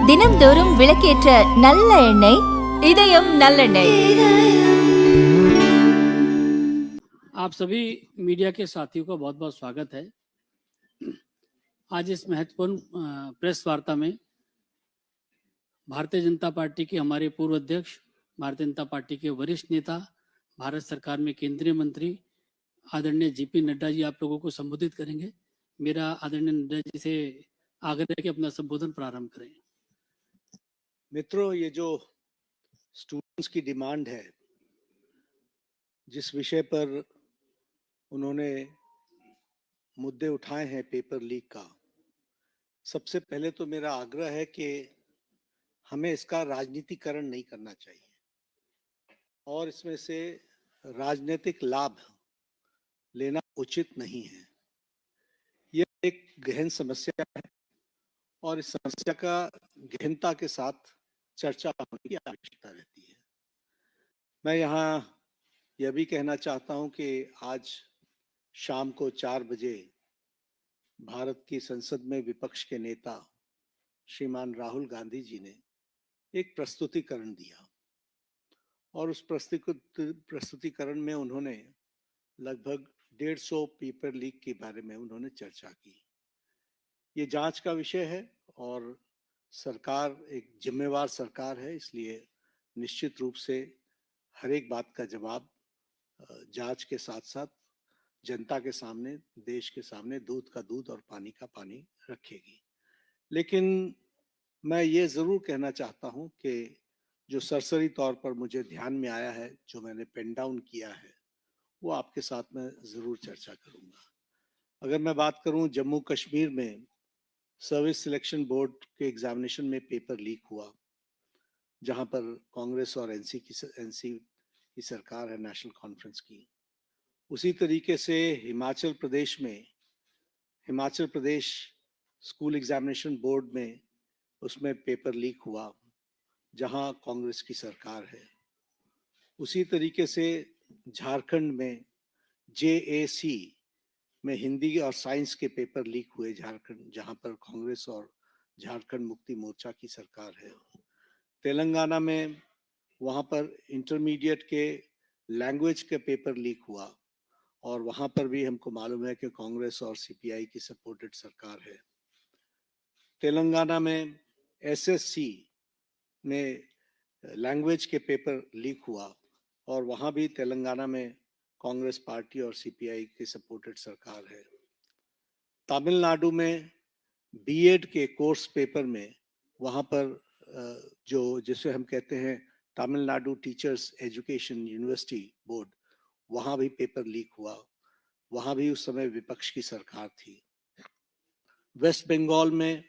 தினம்தோறும் விளக்கேற்ற நல்ல எண்ணெய் இதயம் நல்லெண்ணெய். आप सभी मीडिया के साथियों का बहुत बहुत स्वागत है। आज इस महत्वपूर्ण प्रेस वार्ता में भारतीय जनता पार्टी के हमारे पूर्व अध्यक्ष, भारतीय जनता पार्टी के वरिष्ठ नेता, भारत सरकार में केंद्रीय मंत्री आदरणीय जेपी नड्डा जी आप लोगों को संबोधित करेंगे। मेरा आदरणीय नड्डा जी से आग्रह है कि अपना संबोधन प्रारंभ करें। मित्रों, ये जो स्टूडेंट्स की डिमांड है, जिस विषय पर उन्होंने मुद्दे उठाए हैं पेपर लीक का, सबसे पहले तो मेरा आग्रह है कि हमें इसका राजनीतिकरण नहीं करना चाहिए और इसमें से राजनीतिक लाभ लेना उचित नहीं है। यह एक गहन समस्या है और इस समस्या का गहनता के साथ चर्चा होने की आवश्यकता रहती है। मैं यहाँ यह भी कहना चाहता हूं कि आज शाम को 4 बजे भारत की संसद में विपक्ष के नेता श्रीमान राहुल गांधी जी ने एक प्रस्तुतिकरण दिया और उस प्रस्तुतिकरण में उन्होंने लगभग 150 पेपर लीक के बारे में उन्होंने चर्चा की। ये जांच का विषय है और सरकार एक जिम्मेवार सरकार है, इसलिए निश्चित रूप से हर एक बात का जवाब जांच के साथ साथ जनता के सामने, देश के सामने दूध का दूध और पानी का पानी रखेगी। लेकिन मैं ये जरूर कहना चाहता हूं कि जो सरसरी तौर पर मुझे ध्यान में आया है, जो मैंने पेन डाउन किया है, वो आपके साथ में जरूर चर्चा करूंगा। अगर मैं बात करूं जम्मू कश्मीर में सर्विस सिलेक्शन बोर्ड के एग्जामिनेशन में पेपर लीक हुआ, जहां पर कांग्रेस और एनसी की सरकार है, नेशनल कॉन्फ्रेंस की। उसी तरीके से Himachal Pradesh school examination board में उसमें पेपर लीक हुआ, जहां कांग्रेस की सरकार है। उसी तरीके से झारखंड में JAC में हिंदी और साइंस के पेपर लीक हुए झारखंड, जहां पर कांग्रेस और झारखंड मुक्ति मोर्चा की सरकार है। तेलंगाना में वहां पर इंटरमीडिएट के लैंग्वेज के पेपर लीक हुआ और वहां पर भी हमको मालूम है कि कांग्रेस और CPI की सपोर्टेड सरकार है। तेलंगाना में SSC में लैंग्वेज के पेपर लीक हुआ और वहां भी तेलंगाना में कांग्रेस पार्टी और CPI की सपोर्टेड सरकार है। तमिलनाडु में B.Ed के कोर्स पेपर में वहां पर जो जिसे हम कहते हैं Tamil Nadu teachers education university board, वहां भी पेपर लीक हुआ। वहां भी उस समय विपक्ष की सरकार थी। वेस्ट बंगाल में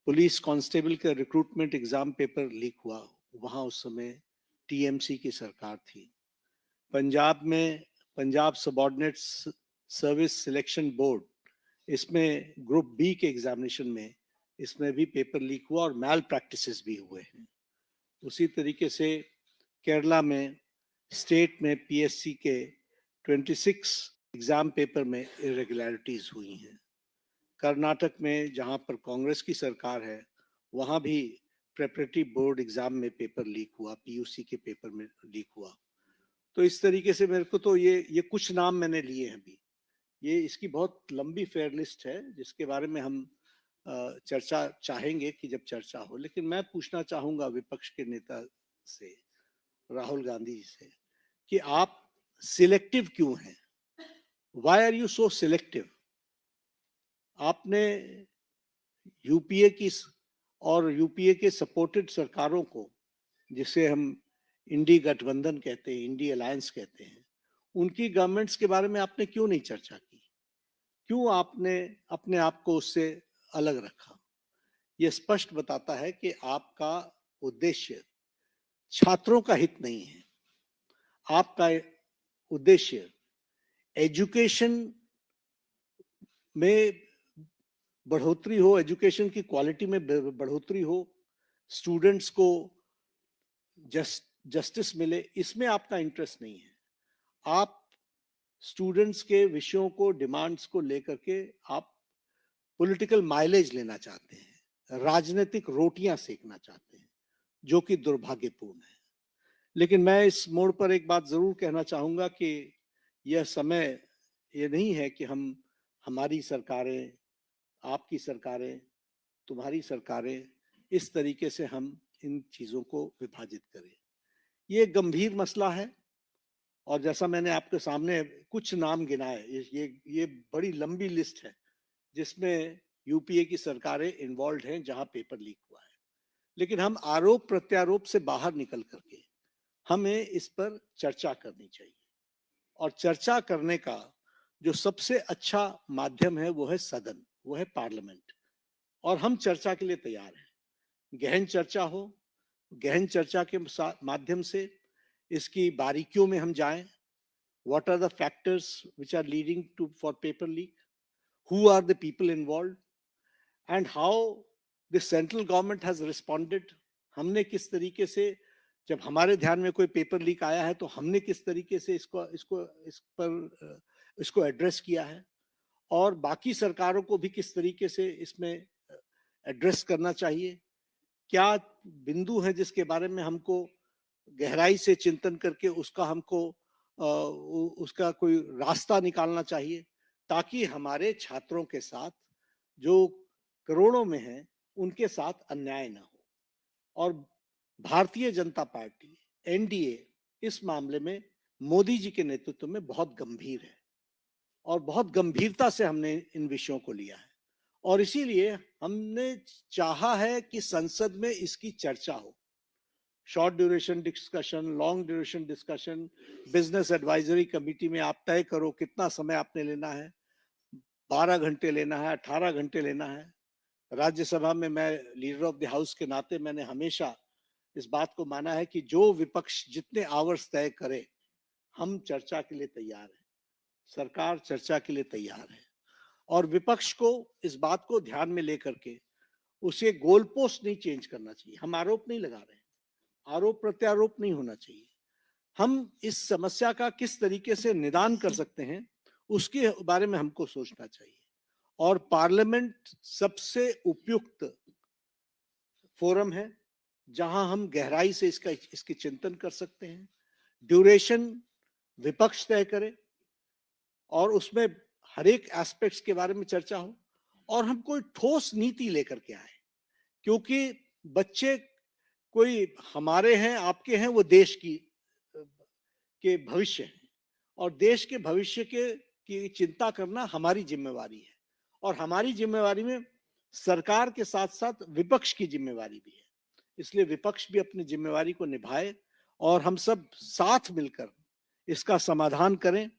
पुलिस कांस्टेबल के रिक्रूटमेंट एग्जाम पेपर लीक हुआ, वहां उस समय TMC की सरकार थी। पंजाब में Punjab subordinate service selection board, इसमें ग्रुप B के एग्जामिनेशन में इसमें भी पेपर लीक हुआ और मैल प्रैक्टिसेस भी हुए हैं। उसी तरीके से केरला में स्टेट में PSC के 26 एग्जाम पेपर में इरेगुलरिटीज हुई हैं। कर्नाटक में जहां पर कांग्रेस की सरकार है, वहां भी प्रेपरेटरी बोर्ड एग्जाम में पेपर लीक हुआ, PUC के पेपर में लीक हुआ। तो इस तरीके से मेरे को तो ये कुछ नाम मैंने लिए हैं। अभी ये इसकी बहुत लंबी फेयर लिस्ट है, जिसके बारे में हम चर्चा चाहेंगे कि जब चर्चा हो। लेकिन मैं पूछना चाहूंगा विपक्ष के नेता से, राहुल गांधी जी से, कि आप सिलेक्टिव क्यों हैं? Why are you so selective? आपने UPA की और UPA के सपोर्टेड सरकारों को, जिसे हम इंडी गठबंधन कहते हैं, इंडी अलायंस कहते हैं, उनकी गवर्नमेंट्स के बारे में आपने क्यों नहीं चर्चा की? क्यों आपने अपने आप को उससे अलग रखा? यह स्पष्ट बताता है कि आपका उद्देश्य छात्रों का हित नहीं है। आपका उद्देश्य एजुकेशन में बढ़ोतरी हो, एजुकेशन की क्वालिटी में बढ़ोतरी हो, स्टूडेंट्स को जस्टिस मिले, इसमें आपका इंटरेस्ट नहीं है। आप स्टूडेंट्स के विषयों को, डिमांड्स को लेकर के आप पॉलिटिकल माइलेज लेना चाहते हैं, राजनीतिक रोटियां सेकना चाहते हैं, जो कि दुर्भाग्यपूर्ण है। लेकिन मैं इस मोड़ पर एक बात जरूर कहना चाहूंगा कि यह समय ये नहीं है कि हमारी सरकारें, आपकी सरकारें, तुम्हारी सरकारें, इस तरीके से हम इन चीजों को विभाजित करें। ये गंभीर मसला है और जैसा मैंने आपके सामने कुछ नाम गिनाए, ये बड़ी लंबी लिस्ट है जिसमें यूपीए की सरकारें इन्वॉल्व हैं जहां पेपर लीक हुआ है। लेकिन हम आरोप प्रत्यारोप से बाहर निकल करके हमें इस पर चर्चा करनी चाहिए और चर्चा करने का जो सबसे अच्छा माध्यम है वो है सदन, वो है पार्लियामेंट। और हम चर्चा के लिए तैयार हैं। गहन चर्चा हो, गहन चर्चा के माध्यम से इसकी बारीकियों में हम जाएं। What are the factors which are leading to for paper leak? Who are the people involved? And how the central government has responded? हमने किस तरीके से, जब हमारे ध्यान में कोई पेपर लीक आया है तो हमने किस तरीके से इसको एड्रेस किया है और बाकी सरकारों को भी किस तरीके से इसमें एड्रेस करना चाहिए। क्या बिंदु है जिसके बारे में हमको गहराई से चिंतन करके उसका कोई रास्ता निकालना चाहिए ताकि हमारे छात्रों के साथ जो करोड़ों में हैं उनके साथ अन्याय ना हो। और भारतीय जनता पार्टी, एनडीए, इस मामले में मोदी जी के नेतृत्व में बहुत गंभीर है और बहुत गंभीरता से हमने इन विषयों को लिया है और इसीलिए हमने चाहा है कि संसद में इसकी चर्चा हो। Short duration discussion, long duration discussion, business advisory committee में आप तय करो कितना समय आपने लेना है, 12 घंटे लेना है, 18 घंटे लेना है। राज्यसभा में मैं लीडर ऑफ द हाउस के नाते मैंने हमेशा इस बात को माना है कि जो विपक्ष जितने आवर्स तय करे, हम चर्चा के लिए तैयार हैं, सरकार चर्चा के लिए तैयार है और विपक्ष को इस बात को ध्यान में लेकर के उसे गोल पोस्ट नहीं चेंज करना चाहिए। हम आरोप नहीं लगा रहे हैं, आरोप प्रत्यारोप नहीं होना चाहिए। हम इस समस्या का किस तरीके से निदान कर सकते हैं उसके बारे में हमको सोचना चाहिए और पार्लियामेंट सबसे उपयुक्त फोरम है जहां हम गहराई से इसके चिंतन कर सकते हैं। ड्यूरेशन विपक्ष तय करे और उसमें हर एक एस्पेक्ट्स के बारे में चर्चा हो और हम कोई ठोस नीति लेकर के आए, क्योंकि बच्चे कोई हमारे हैं, आपके हैं, वो देश के भविष्य हैं और देश के भविष्य की चिंता करना हमारी जिम्मेवारी है और हमारी जिम्मेवारी में सरकार के साथ साथ विपक्ष की जिम्मेवारी भी है। इसलिए विपक्ष भी अपनी जिम्मेवारी को निभाए और हम सब साथ मिलकर इसका समाधान करें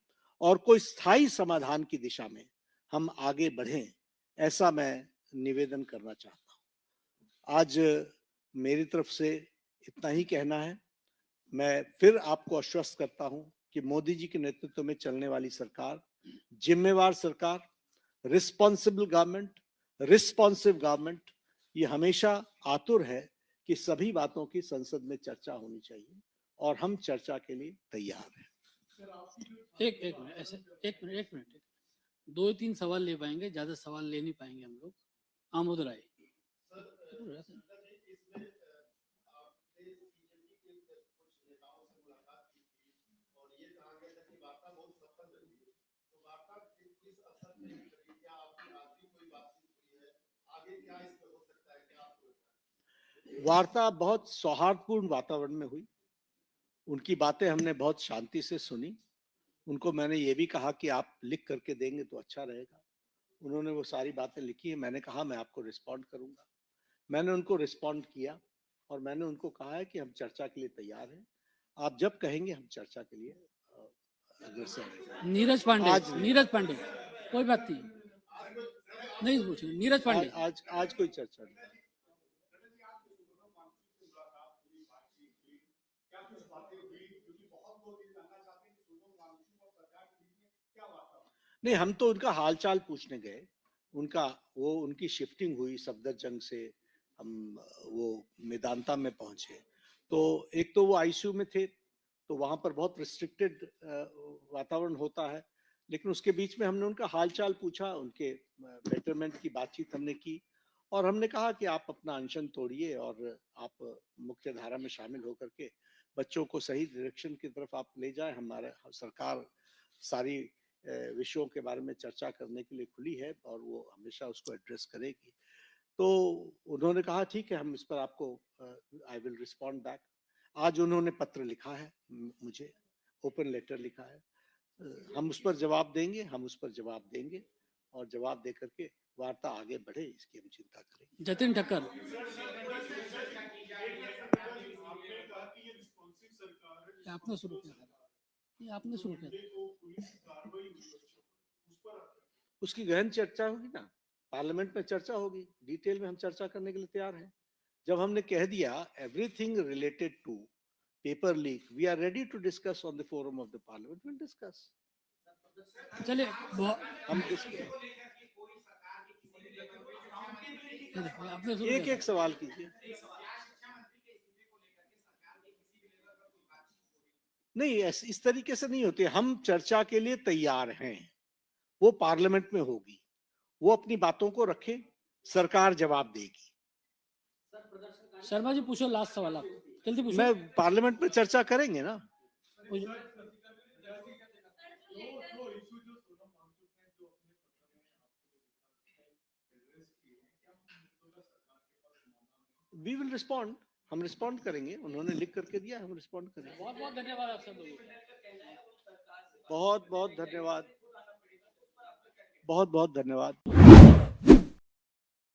और कोई स्थायी समाधान की दिशा में हम आगे बढ़ें, ऐसा मैं निवेदन करना चाहता हूं। आज मेरी तरफ से इतना ही कहना है। मैं फिर आपको आश्वस्त करता हूं कि मोदी जी के नेतृत्व में चलने वाली सरकार जिम्मेवार सरकार, रिस्पॉन्सिबल गवर्नमेंट, रिस्पॉन्सिव गवर्नमेंट, ये हमेशा आतुर है कि सभी बातों की संसद में चर्चा होनी चाहिए और हम चर्चा के लिए तैयार हैं। एक मिनट 2-3 सवाल ले पाएंगे, ज्यादा सवाल ले नहीं पाएंगे हम लोग। आमोद राय। वार्ता बहुत सौहार्दपूर्ण वातावरण में हुई। उनकी बातें हमने बहुत शांति से सुनी। उनको मैंने ये भी कहा कि आप लिख करके देंगे तो अच्छा रहेगा। उन्होंने वो सारी बातें लिखी है। मैंने कहा मैं आपको रिस्पॉन्ड करूंगा। मैंने उनको रिस्पॉन्ड किया और मैंने उनको कहा है कि हम चर्चा के लिए तैयार हैं। आप जब कहेंगे हम चर्चा के लिए अग्रसर। नीरज पांडे कोई बात नहीं पूछे। नीरज पांडे आज कोई चर्चा नहीं। नहीं, हम तो उनका हालचाल पूछने गए। उनकी शिफ्टिंग हुई सफदरजंग से, हम वो मेदांता में पहुंचे। तो एक तो वो आईसीयू में थे तो वहां पर बहुत रिस्ट्रिक्टेड वातावरण होता है। लेकिन उसके बीच में हमने उनका हालचाल पूछा, उनके बेटरमेंट की बातचीत हमने की और हमने कहा कि आप अपना अनशन तोड़िए और आप मुख्य धारा में शामिल होकर के बच्चों को सही डायरेक्शन की तरफ आप ले जाए। हमारा सरकार सारी विषयों के बारे में चर्चा करने के लिए खुली है और वो हमेशा उसको एड्रेस करेगी। तो उन्होंने कहा ठीक है, हम इस पर आपको आई विल रिस्पॉन्ड बैक। आज उन्होंने पत्र लिखा है मुझे, ओपन लेटर लिखा है, हम उस पर जवाब देंगे और जवाब दे करके वार्ता आगे बढ़े, इसकी हम चिंता करेंगे। जतिन ठक्कर, आपने शुरू किया था, ये आपने शुरू किया था। उसकी गहन चर्चा होगी ना, पार्लियामेंट में चर्चा होगी, डिटेल में हम चर्चा करने के लिए तैयार हैं। जब हमने कह दिया everything related to paper leak we are ready to discuss on the forum of the parliament, will discuss. चलिए हम एक एक सवाल कीजिए। नहीं, इस तरीके से नहीं होती, हम चर्चा के लिए तैयार हैं, वो पार्लियामेंट में होगी, वो अपनी बातों को रखे, सरकार जवाब देगी। शर्मा जी पूछो, लास्ट सवाल आप जल्दी पूछो। मैं पार्लियामेंट में चर्चा करेंगे ना। वी विल रिस्पॉन्ड, हम रिस्पॉन्ड करेंगे, उन्होंने लिख करके दिया, हम रिस्पॉन्ड करेंगे। बहुत बहुत धन्यवाद आप सब लोगों बहुत बहुत धन्यवाद, बहुत बहुत धन्यवाद।